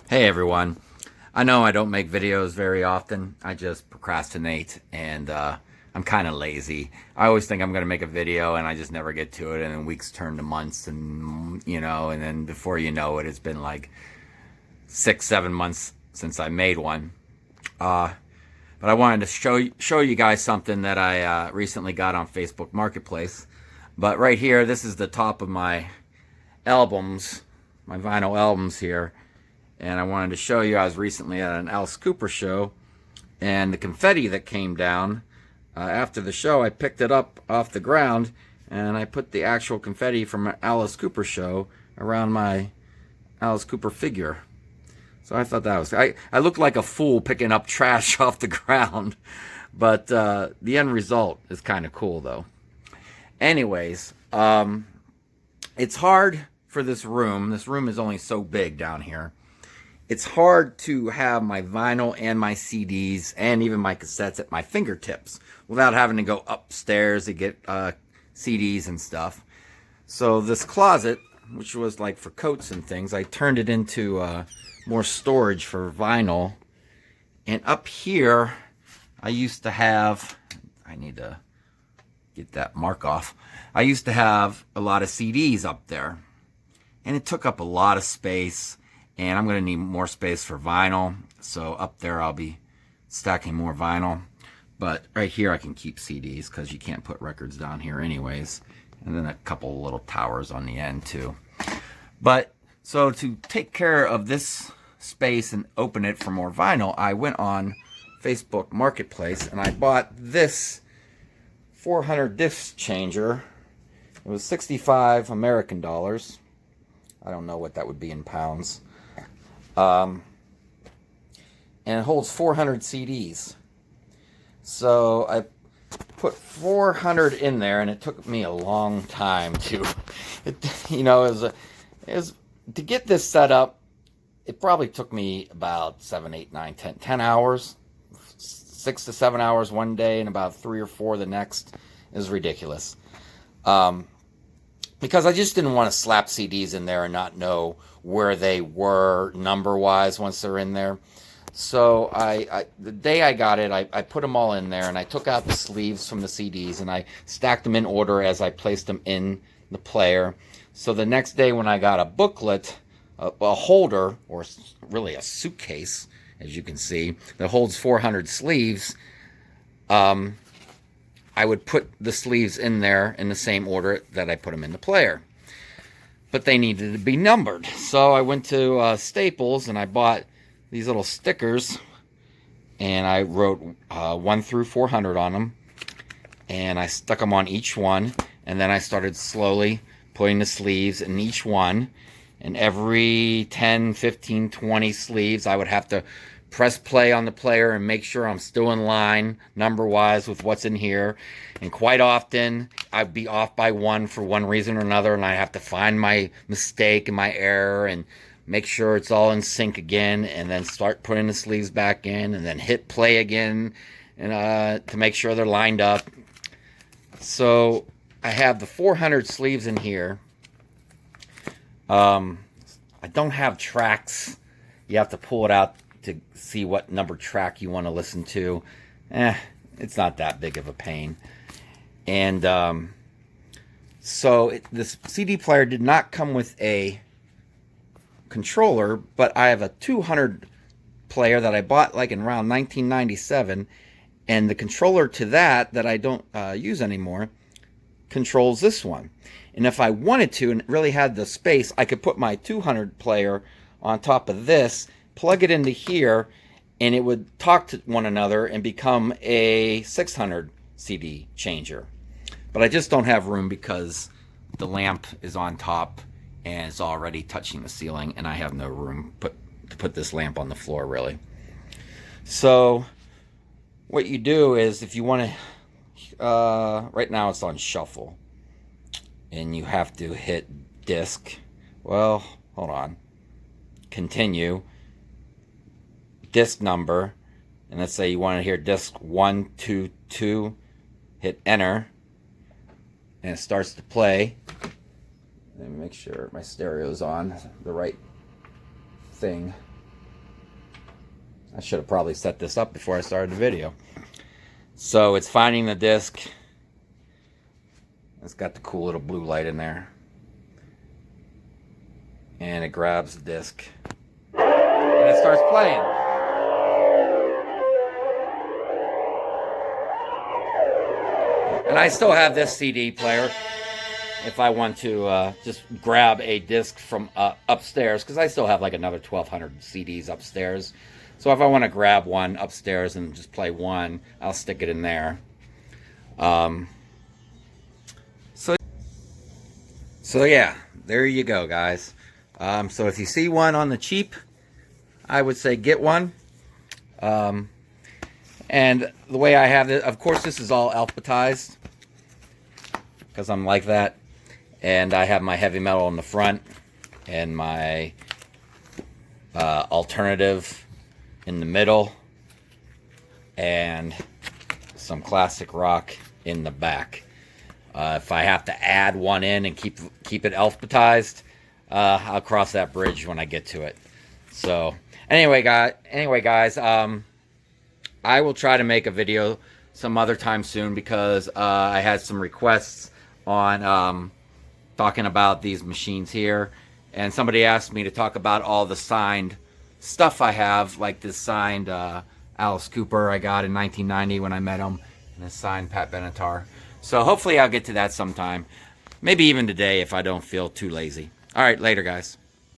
Hey everyone. I know I don't make videos very often. I just procrastinate and I'm kind of lazy. I always think I'm going to make a video and I just never get to it, and then weeks turn to months, and then before you know it, it's been like 6, 7 months since I made one. Uh, but I wanted to show you guys something that I recently got on Facebook Marketplace. But right here, this is the top of my albums, my vinyl albums here. And I wanted to show you, I was recently at an Alice Cooper show, and the confetti that came down after the show, I picked it up off the ground and I put the actual confetti from an Alice Cooper show around my Alice Cooper figure. So I thought that was, I looked like a fool picking up trash off the ground, but the end result is kind of cool though. Anyways, it's hard for this room. This room is only so big down here. It's hard to have my vinyl and my CDs and even my cassettes at my fingertips without having to go upstairs to get CDs and stuff. So this closet, which was like for coats and things, I turned it into more storage for vinyl. And up here, I used to have, I need to get that mark off. I used to have a lot of CDs up there, and it took up a lot of space. And I'm going to need more space for vinyl. So up there I'll be stacking more vinyl. But right here I can keep CDs because you can't put records down here anyways. And then a couple little towers on the end too. But so to take care of this space and open it for more vinyl, I went on Facebook Marketplace and I bought this 400 disc changer. It was 65 American dollars. I don't know what that would be in pounds. And it holds 400 CDs. So I put 400 in there, and it took me a long time to, to get this set up. It probably took me about 7, 8, 9, 10 hours, 6 to 7 hours one day, and about 3 or 4 the next. It was ridiculous. Because I just didn't want to slap CDs in there and not know where they were number-wise once they're in there. So the day I got it, I put them all in there, and I took out the sleeves from the CDs, and I stacked them in order as I placed them in the player. So the next day when I got a booklet, a holder, or really a suitcase, as you can see, that holds 400 sleeves, I would put the sleeves in there in the same order that I put them in the player. But they needed to be numbered. So I went to Staples and I bought these little stickers, and I wrote 1 through 400 on them, and I stuck them on each one, and then I started slowly putting the sleeves in each one, and every 10, 15, 20 sleeves I would have to press play on the player and make sure I'm still in line number-wise with what's in here. And quite often, I'd be off by one for one reason or another, and I have to find my mistake and my error and make sure it's all in sync again, and then start putting the sleeves back in, and then hit play again and to make sure they're lined up. So I have the 400 sleeves in here. I don't have tracks. You have to pull it out to see what number track you want to listen to. It's not that big of a pain. And this CD player did not come with a controller, but I have a 200 player that I bought like in around 1997, and the controller to that I don't use anymore controls this one. And if I wanted to and really had the space, I could put my 200 player on top of this, plug it into here, and it would talk to one another and become a 600 CD changer. But I just don't have room because the lamp is on top and it's already touching the ceiling, and I have no room to put this lamp on the floor really. So what you do is, if you want to, right now it's on shuffle, and you have to hit disc. Well, hold on. Continue. Disc number, and let's say you want to hear disc 1, 2, 2, hit enter, and it starts to play. Let me make sure my stereo's on the right thing. I should have probably set this up before I started the video. So it's finding the disc. It's got the cool little blue light in there. And it grabs the disc. And it starts playing. And I still have this CD player if I want to just grab a disc from upstairs, because I still have like another 1,200 CDs upstairs. So if I want to grab one upstairs and just play one, I'll stick it in there. So yeah, there you go, guys. So if you see one on the cheap, I would say get one. And the way I have it, of course, this is all alphabetized because I'm like that. And I have my heavy metal in the front and my alternative in the middle and some classic rock in the back. If I have to add one in and keep it alphabetized, I'll cross that bridge when I get to it. So anyway, guys, I will try to make a video some other time soon because I had some requests on talking about these machines here, and somebody asked me to talk about all the signed stuff I have, like this signed Alice Cooper I got in 1990 when I met him, and this signed Pat Benatar. So hopefully I'll get to that sometime, maybe even today if I don't feel too lazy. All right, later, guys.